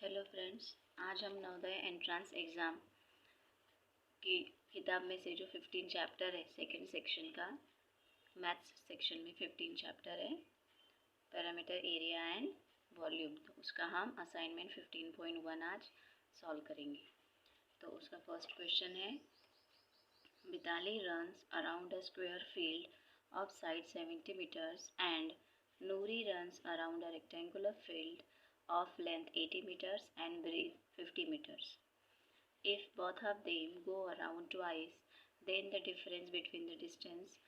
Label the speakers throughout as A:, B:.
A: Hello friends, आज हम Navodaya entrance exam की किताब में से जो 15 चैप्टर है सेकंड सेक्शन का मैथ्स सेक्शन में 15 चैप्टर है पैरामीटर, एरिया एंड वॉल्यूम। तो उसका हम असाइनमेंट 15.1 आज सॉल्व करेंगे। तो उसका फर्स्ट क्वेश्चन है, Mitali runs around a square field of side 70 meters and Noori runs around a rectangular field of length 80 meters and breadth 50 meters. If both of them go around twice, then the difference between the distance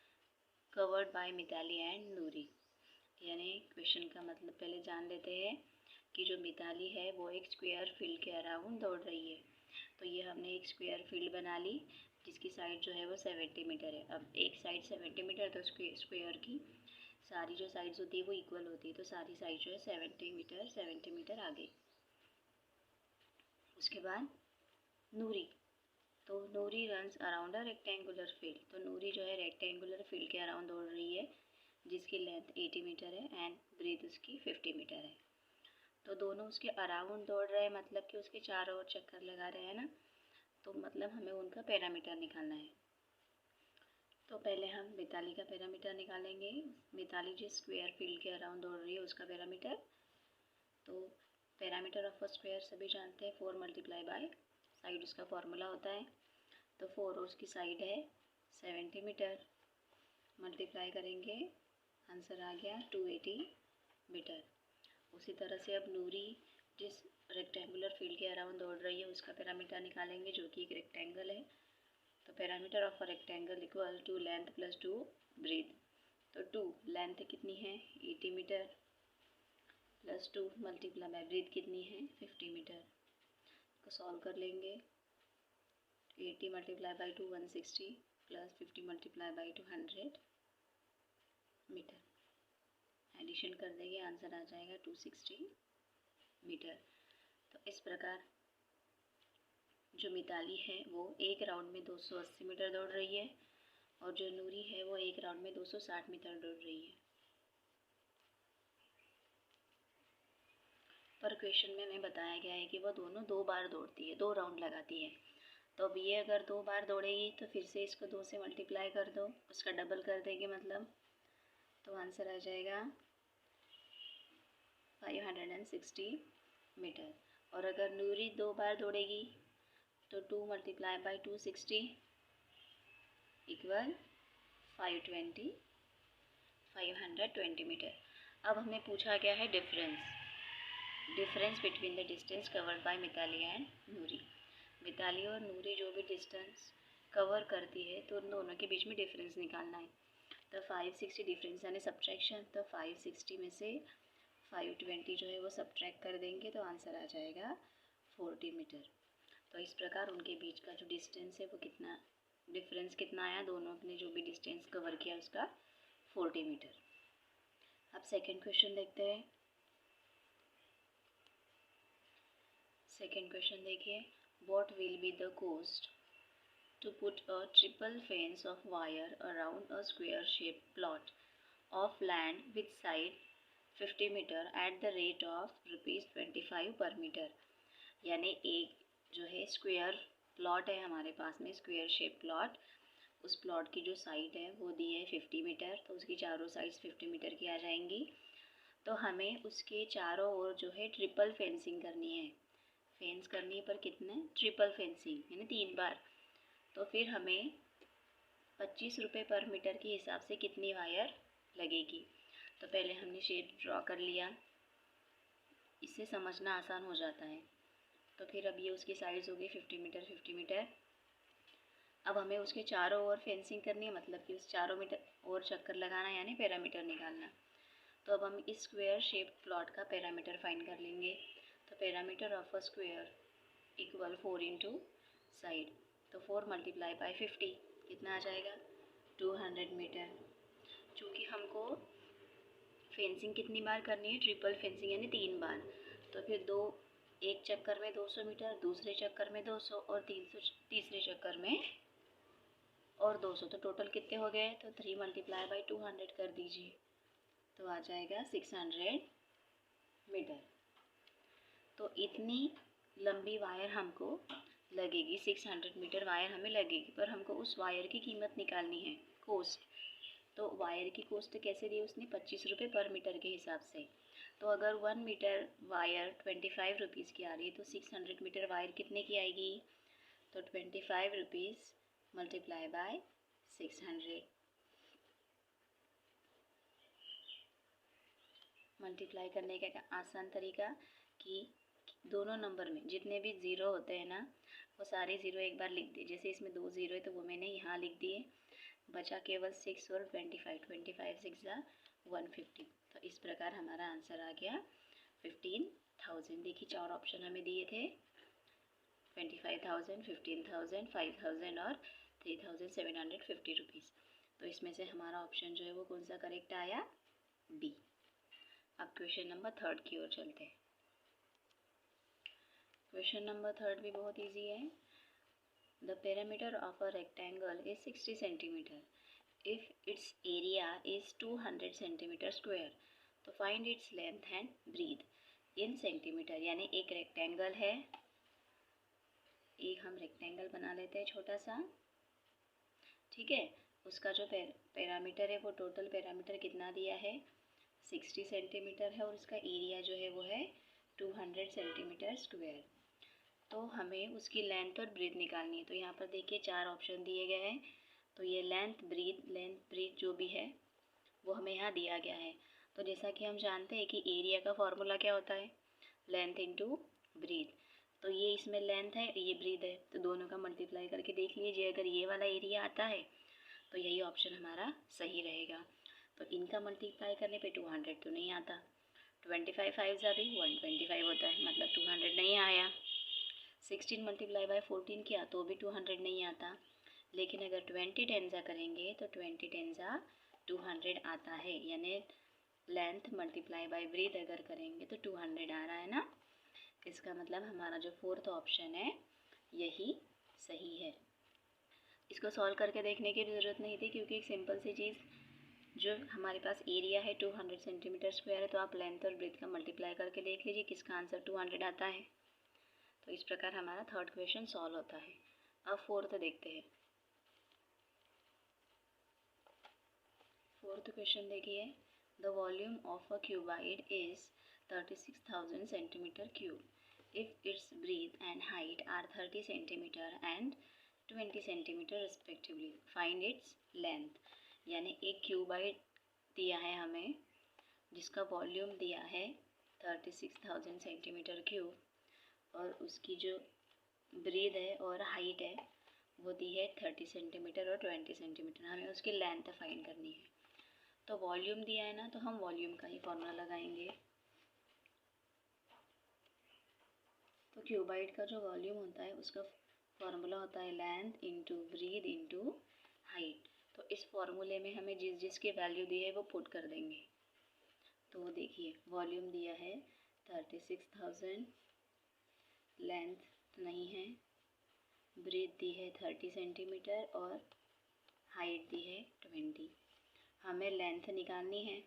A: covered by Mitali and Noori. यानी question का मतलब पहले जान लेते हैं कि जो मिताली है वो एक स्क्वायर फील्ड के अराउंड दौड़ रही है। तो ये हमने एक स्क्वायर फील्ड बना ली जिसकी साइड जो है वो 70 मीटर है। अब एक साइड 70 मीटर, तो स्क्वायर की सारी जो साइड्स होती है वो इक्वल होती है, तो सारी साइड जो है 70 मीटर आ गई। उसके बाद नूरी, तो Noori runs around a rectangular field, तो नूरी जो है रेक्टेंगुलर फील्ड के अराउंड दौड़ रही है जिसकी लेंथ 80 मीटर है एंड ब्रेथ उसकी 50 मीटर है। तो दोनों उसके अराउंड दौड़ रहे हैं, मतलब कि उसके चारों ओर चक्कर लगा रहे हैं ना, तो मतलब हमें उनका पैरामीटर निकालना है। तो पहले हम मिताली का पैरामीटर निकालेंगे। मिताली जिस स्क्वायर फील्ड के अराउंड दौड़ रही है उसका पैरामीटर, तो पैरामीटर ऑफ अ स्क्वायर सभी जानते हैं, 4 मल्टीप्लाई बाय साइड उसका फॉर्मूला होता है। तो 4 और उसकी साइड है 70 मीटर, मल्टीप्लाई करेंगे आंसर आ गया 280 मीटर। उसी तरह से अब नूरी जिस रेक्टेंगुलर फील्ड के अराउंड दौड़ रही है उसका पैरामीटर निकालेंगे, जो कि एक रेक्टेंगल है। तो parameter of a rectangle equal to length plus 2 breadth. तो 2 लेंथ कितनी है 80 metre plus 2 multiply by breadth कितनी है 50 मीटर। को सॉल्व कर लेंगे। 80 मल्टीप्लाई बाय 2 160 प्लस 50 मल्टीप्लाई बाय 2 100 मीटर। एडिशन कर देंगे, आंसर आ जाएगा 260 मीटर। तो इस प्रकार जो मिताली है वो एक राउंड में 280 मीटर दौड़ रही है और जो नूरी है वो एक राउंड में 260 मीटर दौड़ रही है। पर क्वेश्चन में हमें बताया गया है कि वो दोनों 2 बार दौड़ती है, 2 राउंड लगाती है। तो अब ये अगर 2 बार दौड़ेगी तो फिर से इसको 2 से मल्टीप्लाई कर दो, उसका डबल कर देंगे मतलब, तो आंसर आ जाएगा 560 मीटर। और अगर नूरी 2 बार दौड़ेगी तो 2 मल्टीप्लाई बाय 260 इक्वल 520 मीटर। अब हमें पूछा गया है difference between the distance covered by Mithali and Noori. Mithali और नूरी जो भी डिस्टेंस कवर करती है तो उन दोनों के बीच में डिफरेंस निकालना है। तो 560 डिफरेंस यानी सब्ट्रैक्शन, तो 560 में से 520 जो है वो सब्ट्रैक्ट कर देंगे तो आंसर आ जाएगा 40 मीटर। तो इस प्रकार उनके बीच का जो डिस्टेंस है वो कितना, डिफरेंस कितना आया, दोनों ने जो भी डिस्टेंस कवर किया उसका 40 मीटर। अब सेकेंड क्वेश्चन देखते हैं। सेकेंड क्वेश्चन देखिए, what will be the cost to put a triple fence of wire around a square shaped plot of land with side 50 meter at the rate of ₹25 per meter। यानी एक जो है square plot है हमारे पास में, square shape plot, उस plot की जो साइड है वो दी है 50 मीटर, तो उसकी चारों साइड्स 50 मीटर की आ जाएंगी। तो हमें उसके चारों ओर जो है ट्रिपल फेंसिंग करनी है। फेंस करनी है पर कितने, ट्रिपल फेंसिंग यानी 3 बार। तो फिर हमें 25 रुपये पर मीटर के हिसाब से कितनी वायर लगेगी। तो पहले हमने शेप ड्रॉ कर लिया, इससे समझना आसान हो जाता है। तो फिर अब ये उसकी साइड्स होगी 50 मीटर 50 मीटर। अब हमें उसके चारों ओर फेंसिंग करनी है, मतलब कि उस चारों मीटर और चक्कर लगाना यानी पैरामीटर निकालना। तो अब हम इस स्क्वायर शेप प्लॉट का पैरामीटर फाइंड कर लेंगे। तो parameter of a square equal 4 into side, तो 4 मल्टीप्लाई बाय 50 कितना आ जाएगा 200 मीटर। चूँकि हमको फेंसिंग कितनी बार करनी है, ट्रिपल फेंसिंग यानी 3 बार। तो फिर एक चक्कर में 200 मीटर, दूसरे चक्कर में 200 और तीसरे चक्कर में और 200, तो टोटल कितने हो गए, तो 3 मल्टीप्लाई बाय 200 कर दीजिए, तो आ जाएगा 600 मीटर। तो इतनी लंबी वायर हमको लगेगी, 600 मीटर वायर हमें लगेगी, पर हमको उस वायर की कीमत निकालनी है, कॉस्ट। तो वायर की कॉस्ट कैसे दी उसने, 25 रुपये पर मीटर के हिसाब से। तो अगर 1 मीटर वायर 25 रुपीज़ की आ रही है तो 600 मीटर वायर कितने की आएगी, तो 25 रुपीज़ मल्टीप्लाई बाय 600। मल्टीप्लाई करने का आसान तरीका कि दोनों नंबर में जितने भी ज़ीरो होते हैं ना, वो सारे ज़ीरो एक बार लिख दिए। जैसे इसमें 2 ज़ीरो है तो वो मैंने यहाँ लिख दिए, बचा केवल 6 और 25, 25 6 जा 150। तो इस प्रकार हमारा आंसर आ गया 15,000। देखिए 4 ऑप्शन हमें दिए थे, 25,000, 15,000, 5,000 और 3,750 रुपीज़। तो इसमें से हमारा ऑप्शन जो है वो कौन सा करेक्ट आया, बी। अब क्वेश्चन नंबर 3 की ओर चलते हैं। क्वेश्चन नंबर 3 भी बहुत इजी है। The perimeter of a rectangle is 60 centimetre if its area is 200 centimetre square, तो find its length and breadth in centimetre. यानी एक रेक्टेंगल है, एक हम रेक्टेंगल बना लेते हैं छोटा सा, ठीक है। उसका जो पैरामीटर है वो टोटल पैरामीटर कितना दिया है, 60 सेंटीमीटर है, और उसका एरिया जो है वो है 200 सेंटीमीटर स्क्वायर। तो हमें उसकी लेंथ और ब्रीथ निकालनी है। तो यहाँ पर देखिए 4 ऑप्शन दिए गए हैं। तो ये लेंथ ब्रीथ जो भी है वो हमें यहाँ दिया गया है। तो जैसा कि हम जानते हैं कि एरिया का फॉर्मूला क्या होता है, लेंथ इंटू ब्रीथ। तो ये इसमें लेंथ है, ये ब्रीथ है, तो दोनों का मल्टीप्लाई करके देख लीजिए। अगर ये वाला एरिया आता है तो यही ऑप्शन हमारा सही रहेगा। तो इनका मल्टीप्लाई करने पे 200 तो नहीं आता, 25 5 जा भी 125 होता है, मतलब 200 नहीं आया। 16 मल्टीप्लाई बाय 14 किया तो भी 200 नहीं आता। लेकिन अगर 20 10 जा करेंगे तो 20 10 जा 200 आता है। यानी लेंथ मल्टीप्लाई बाय ब्रीथ अगर करेंगे तो 200 आ रहा है ना। इसका मतलब हमारा जो 4th ऑप्शन है यही सही है। इसको सॉल्व करके देखने की ज़रूरत नहीं थी, क्योंकि एक सिंपल सी चीज़, जो हमारे पास एरिया है 200 सेंटीमीटर स्क्वायर है, तो आप लेंथ और ब्रीथ का मल्टीप्लाई करके देख लीजिए किसका आंसर 200 आता है। तो इस प्रकार हमारा 3rd क्वेश्चन सॉल्व होता है। अब 4th देखते हैं। 4th क्वेश्चन देखिए, the volume of a cuboid is 36,000 centimetre cube if its breadth and height are 30 centimetre and 20 centimetre respectively, find its length. यानी एक क्यूबाइड दिया है हमें जिसका वॉल्यूम दिया है 36,000 सेंटीमीटर क्यूब, और उसकी जो ब्रीथ है और हाइट है वो दी है 30 सेंटीमीटर और 20 सेंटीमीटर। हमें उसकी लेंथ फाइंड करनी है। तो वॉल्यूम दिया है ना, तो हम वॉल्यूम का ही फॉर्मूला लगाएंगे। तो क्यूबाइड का जो वॉल्यूम होता है उसका फॉर्मूला होता है length into breadth into height. तो इस फॉर्मूले में हमें जिसकी वैल्यू दी है वो पुट कर देंगे। तो देखिए वॉल्यूम दिया है 36,000, लेंथ तो नहीं है, ब्रीथ दी है 30 सेंटीमीटर और हाइट दी है 20। हमें लेंथ निकालनी है,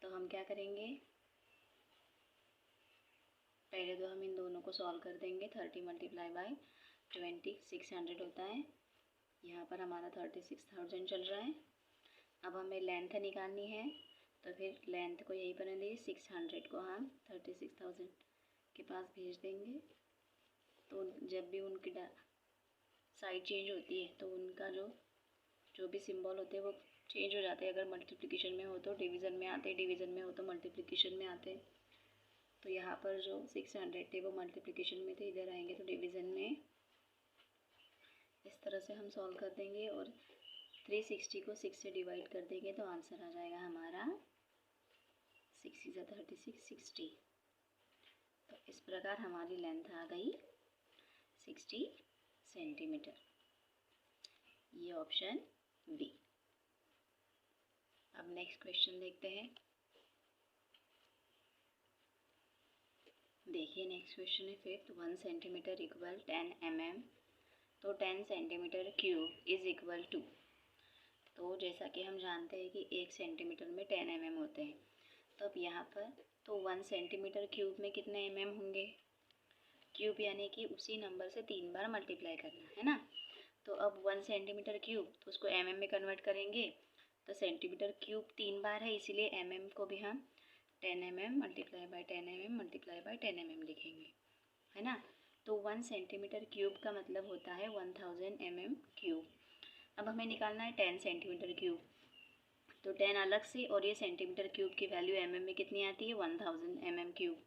A: तो हम क्या करेंगे, पहले तो हम इन दोनों को सॉल्व कर देंगे। 30 मल्टीप्लाई बाय 20 600 होता है। यहाँ पर हमारा 36,000 चल रहा है। अब हमें लेंथ निकालनी है, तो फिर लेंथ को यहीं पर देंगे, 600 को हम 36,000 के पास भेज देंगे। तो जब भी उनकी साइड चेंज होती है तो उनका जो भी सिंबल होते हैं वो चेंज हो जाते हैं। अगर मल्टीप्लिकेशन में हो तो डिवीज़न में आते, डिवीज़न में हो तो मल्टीप्लिकेशन में आते। तो यहाँ पर जो 600 थे वो मल्टीप्लिकेशन में थे, इधर आएंगे तो डिवीज़न में। इस तरह से हम सॉल्व कर देंगे और 360 को 6 से डिवाइड कर देंगे तो आंसर आ जाएगा हमारा 6 × 36 60। तो इस प्रकार हमारी लेंथ आ गई 60 सेंटीमीटर। ये ऑप्शन बी। अब नेक्स्ट क्वेश्चन देखते हैं। देखिए नेक्स्ट क्वेश्चन है 5th, 1 सेंटीमीटर इक्वल 10 mm, तो 10 centimetre cube is equal to. तो जैसा कि हम जानते हैं कि 1 सेंटीमीटर में 10 mm होते हैं, तो अब यहाँ पर तो 1 सेंटीमीटर क्यूब में कितने होंगे, क्यूब यानी कि उसी नंबर से 3 बार मल्टीप्लाई करना है ना। तो अब 1 सेंटीमीटर क्यूब तो उसको में कन्वर्ट करेंगे, तो सेंटीमीटर क्यूब 3 बार है, इसीलिए को भी हम 10 मल्टीप्लाई बाय 10 मल्टीप्लाई बाय 10 लिखेंगे, है ना। तो 1 सेंटीमीटर क्यूब का मतलब होता है 1000 क्यूब। अब हमें निकालना है 10 सेंटीमीटर क्यूब, तो 10 अलग से और ये सेंटीमीटर क्यूब की वैल्यू में कितनी आती है 1000 क्यूब।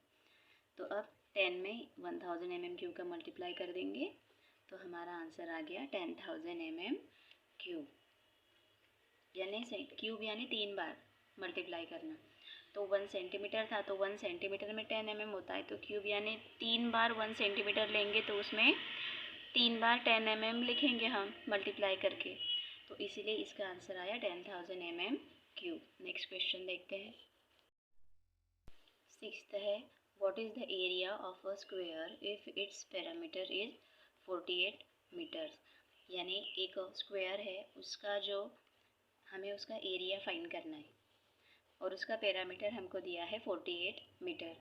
A: तो अब 10 में 1000 क्यूब का मल्टीप्लाई कर देंगे तो हमारा आंसर आ गया 10,000 क्यूब, यानी क्यूब यानी 3 बार मल्टीप्लाई करना। तो 1 सेंटीमीटर था तो 1 सेंटीमीटर में 10 होता है, तो क्यूब यानी 3 बार 1 सेंटीमीटर लेंगे तो उसमें 3 बार 10 लिखेंगे हम मल्टीप्लाई करके, तो इसीलिए इसका आंसर आया 10,000 क्यूब। नेक्स्ट क्वेश्चन देखते हैं। 6th है, what is the area of a square if its parameter is 48 metres. यानी एक स्क्वायर है, उसका जो हमें उसका एरिया फाइंड करना है और उसका पैरामीटर हमको दिया है 48 मीटर।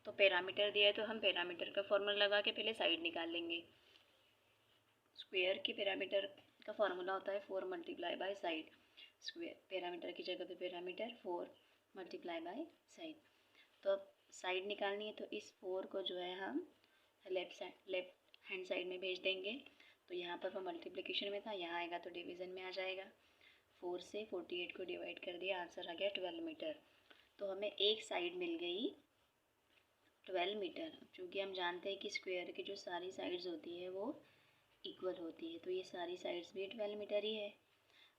A: तो पैरामीटर दिया है तो हम पैरामीटर का फॉर्मूला लगा के पहले साइड निकाल लेंगे। स्क्वायर के पैरामीटर का फॉर्मूला होता है 4 multiply by side. Square parameter की जगह पे पैरामीटर 4 मल्टीप्लाई बाय साइड। तो अब साइड निकालनी है तो इस 4 को जो है हम लेफ्ट हैंड साइड में भेज देंगे। तो यहाँ पर वो मल्टीप्लिकेशन में था, यहाँ आएगा तो डिवीज़न में आ जाएगा। 4 से 48 को डिवाइड कर दिया, आंसर आ गया 12 मीटर। तो हमें एक साइड मिल गई 12 मीटर। क्योंकि हम जानते हैं कि स्क्वायर की जो सारी साइड्स होती है वो इक्वल होती है, तो ये सारी साइड्स भी 12 मीटर ही है।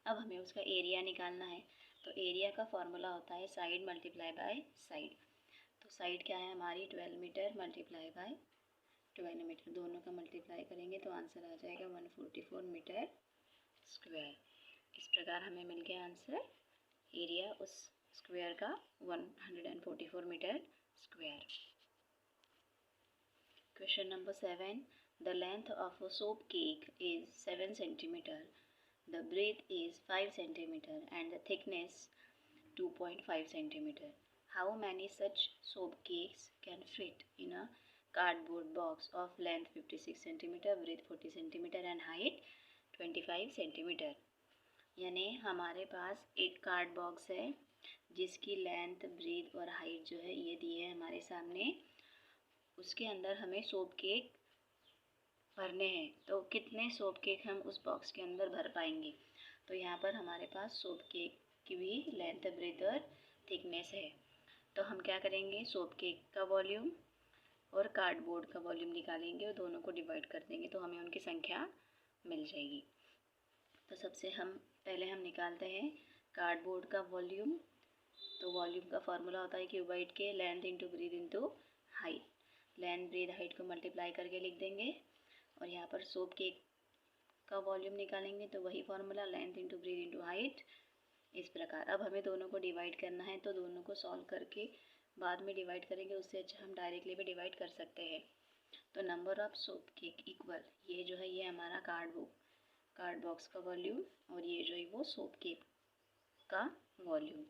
A: अब हमें उसका एरिया निकालना है, तो एरिया का फॉर्मूला होता है साइड मल्टीप्लाई बाय साइड। तो साइड क्या है हमारी 12 मीटर मल्टीप्लाई बाय 12 मीटर, दोनों का मल्टीप्लाई करेंगे तो आंसर आ जाएगा 144 मीटर स्क्वायर। इस प्रकार हमें मिल गया आंसर, एरिया उस स्क्वायर का 144 metre square. Question number 7, the length of a soap cake is 7 centimetre, the breadth is 5 centimetre and the thickness 2.5 centimeter. How many such soap cakes can fit in a cardboard box of length 56 centimeter, breadth 40 centimeter and height 25 centimeter? यानी हमारे पास एक card box है जिसकी length, breath और height जो है ये दिए है हमारे सामने। उसके अंदर हमें सोप केक भरने हैं, तो कितने सोप केक हम उस बॉक्स के अंदर भर पाएंगे। तो यहाँ पर हमारे पास सोप केक की भी लेंथ, ब्रेथ और थिकनेस है। तो हम क्या करेंगे, सोप केक का वॉल्यूम और कार्डबोर्ड का वॉल्यूम निकालेंगे और दोनों को डिवाइड कर देंगे तो हमें उनकी संख्या मिल जाएगी। तो सबसे पहले हम निकालते हैं कार्डबोर्ड का वॉल्यूम। तो वॉल्यूम का फॉर्मूला होता है क्यूबाइड के length into breadth into height. Length, breadth, height को मल्टीप्लाई करके लिख देंगे और यहाँ पर सोप केक का वॉल्यूम निकालेंगे तो वही formula length into breadth into height. इस प्रकार अब हमें दोनों को डिवाइड करना है, तो दोनों को सॉल्व करके बाद में डिवाइड करेंगे, उससे अच्छा हम डायरेक्टली भी डिवाइड कर सकते हैं। तो number of soap cake equal, ये जो है ये हमारा कार्ड बॉक्स का वॉल्यूम और ये जो है वो सोप केक का वॉल्यूम।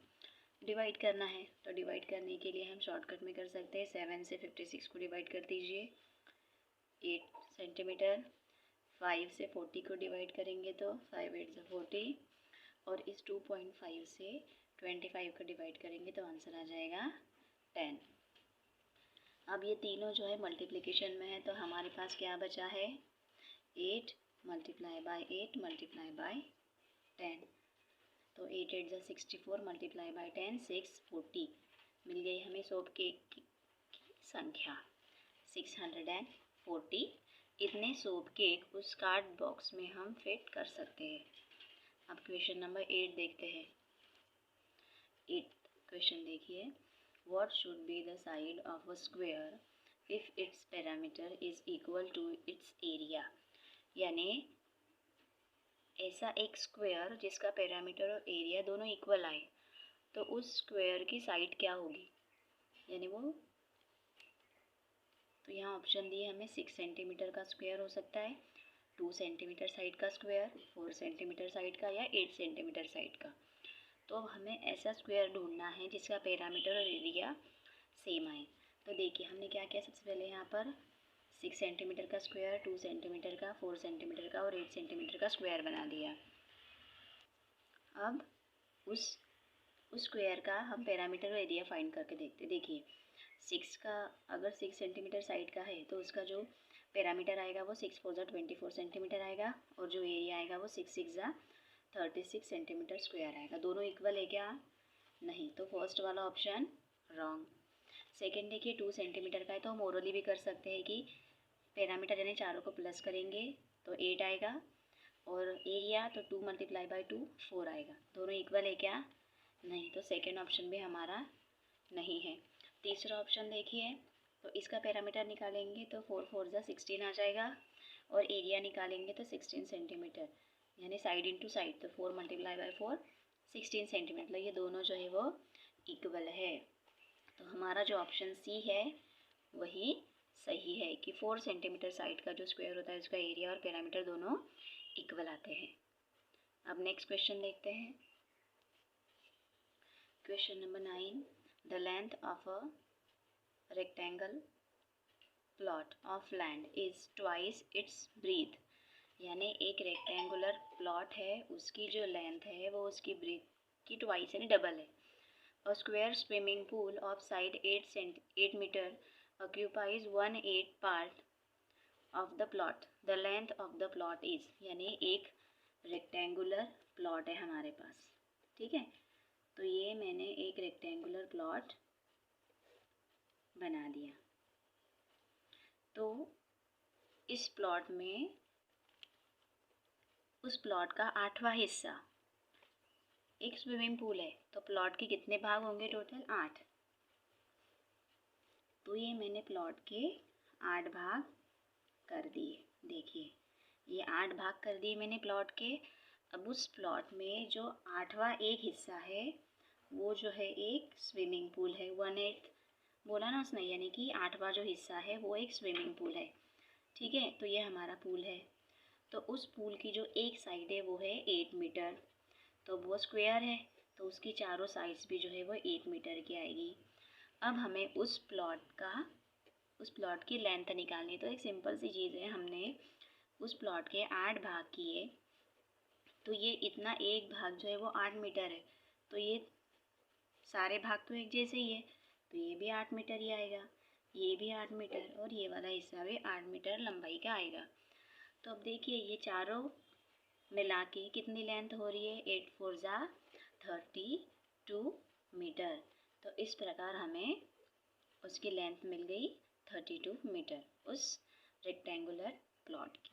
A: डिवाइड करना है तो डिवाइड करने के लिए हम शॉर्टकट में कर सकते हैं। 7 से 56 को डिवाइड कर दीजिए 8 सेंटीमीटर। 5 से 40 को डिवाइड करेंगे तो 5 8 से 40 और इस 2.5 से 25 को डिवाइड करेंगे तो आंसर आ जाएगा 10। अब ये तीनों जो है मल्टीप्लिकेशन में है तो हमारे पास क्या बचा है 8 मल्टीप्लाई बाय 8 मल्टीप्लाई बाय 10। तो 8 8 जा 64 मल्टीप्लाई बाय 10 640 मिल गई हमें सोप केक की संख्या 640। इतने सोप केक उस कार्ड बॉक्स में हम फिट कर सकते हैं। अब क्वेश्चन नंबर 8 देखते हैं। 8th क्वेश्चन देखिए, what should be the side of a square if its parameter is equal to its area. यानी ऐसा एक स्क्वायर जिसका पैरामीटर और एरिया दोनों इक्वल आए तो उस स्क्वायर की साइड क्या होगी, यानी वो, तो यहाँ ऑप्शन दिए हमें 6 सेंटीमीटर का स्क्वायर हो सकता है, 2 सेंटीमीटर साइड का स्क्वायर, 4 सेंटीमीटर साइड का या 8 सेंटीमीटर साइड का। तो हमें ऐसा स्क्वायर ढूंढना है जिसका पैरामीटर और एरिया सेम आए। तो देखिए हमने क्या किया, सबसे पहले यहाँ पर 6 सेंटीमीटर का स्क्वायर, 2 सेंटीमीटर का, 4 सेंटीमीटर का और 8 सेंटीमीटर का स्क्वायर बना दिया। अब उस स्क्वायर का हम पैरामीटर और एरिया फाइंड करके देखते। देखिए 6 का, अगर 6 सेंटीमीटर साइड का है तो उसका जो पैरामीटर आएगा वो 6 4 24 सेंटीमीटर आएगा और जो एरिया आएगा वो 6 6 36 सेंटीमीटर स्क्वायर आएगा। दोनों इक्वल है क्या? नहीं, तो फर्स्ट वाला ऑप्शन रॉन्ग। सेकेंड देखिए 2 सेंटीमीटर का है तो हम ओरली भी कर सकते हैं कि पैरामीटर यानी चारों को प्लस करेंगे तो 8 आएगा और एरिया तो 2 मल्टीप्लाई बाई 2 4 आएगा। दोनों इक्वल है क्या? नहीं, तो सेकेंड ऑप्शन भी हमारा नहीं है। तीसरा ऑप्शन देखिए, तो इसका पैरामीटर निकालेंगे तो 4 4 16 आ जाएगा और एरिया निकालेंगे तो 16 सेंटीमीटर, यानी साइड इंटू साइड, तो 4 मल्टीप्लाई बाई 4 16 सेंटीमीटर, मतलब ये दोनों जो है वो इक्वल है। तो हमारा जो ऑप्शन सी है वही सही है कि 4 सेंटीमीटर साइड का जो स्क्वायर होता है उसका एरिया और पैरामीटर दोनों इक्वल आते हैं। अब नेक्स्ट क्वेश्चन देखते हैं। Question number 9, the length of a rectangle plot of land is twice its breadth, यानी एक रेक्टेंगुलर प्लॉट है उसकी जो लेंथ है वो उसकी ब्रीथ की ट्वाइस यानी डबल है। A square swimming pool of side 8 meter occupies 1/8 part of the plot. The length of the plot is, यानी एक रेक्टेंगुलर प्लॉट है हमारे पास, ठीक है। तो ये मैंने एक रेक्टेंगुलर प्लॉट बना दिया। तो इस प्लॉट में उस प्लॉट का 8वां हिस्सा एक स्विमिंग पूल है, तो प्लॉट के कितने भाग होंगे? टोटल 8। तो ये मैंने प्लॉट के 8 भाग कर दिए। देखिए ये 8 भाग कर दिए मैंने प्लॉट के। अब उस प्लॉट में जो 8वां एक हिस्सा है वो जो है एक स्विमिंग पूल है। 1/8 बोला ना उसने, यानी कि 8वां जो हिस्सा है वो एक स्विमिंग पूल है, ठीक है। तो ये हमारा पूल है। तो उस पूल की जो एक साइड है वो है 8 मीटर, तो वो स्क्वायर है तो उसकी चारों साइड्स भी जो है वो 8 मीटर की आएगी। अब हमें उस प्लॉट की लेंथ निकालनी है। तो एक सिंपल सी चीज़ है, हमने उस प्लॉट के 8 भाग किए तो ये इतना एक भाग जो है वो 8 मीटर है, तो ये सारे भाग तो एक जैसे ही है, तो ये भी 8 मीटर ही आएगा, ये भी 8 मीटर और ये वाला हिस्सा भी 8 मीटर लंबाई का आएगा। तो अब देखिए ये चारों मिला के कितनी लेंथ हो रही है? 8 4 32 मीटर। तो इस प्रकार हमें उसकी लेंथ मिल गई 32 मीटर उस रेक्टेंगुलर प्लॉट की।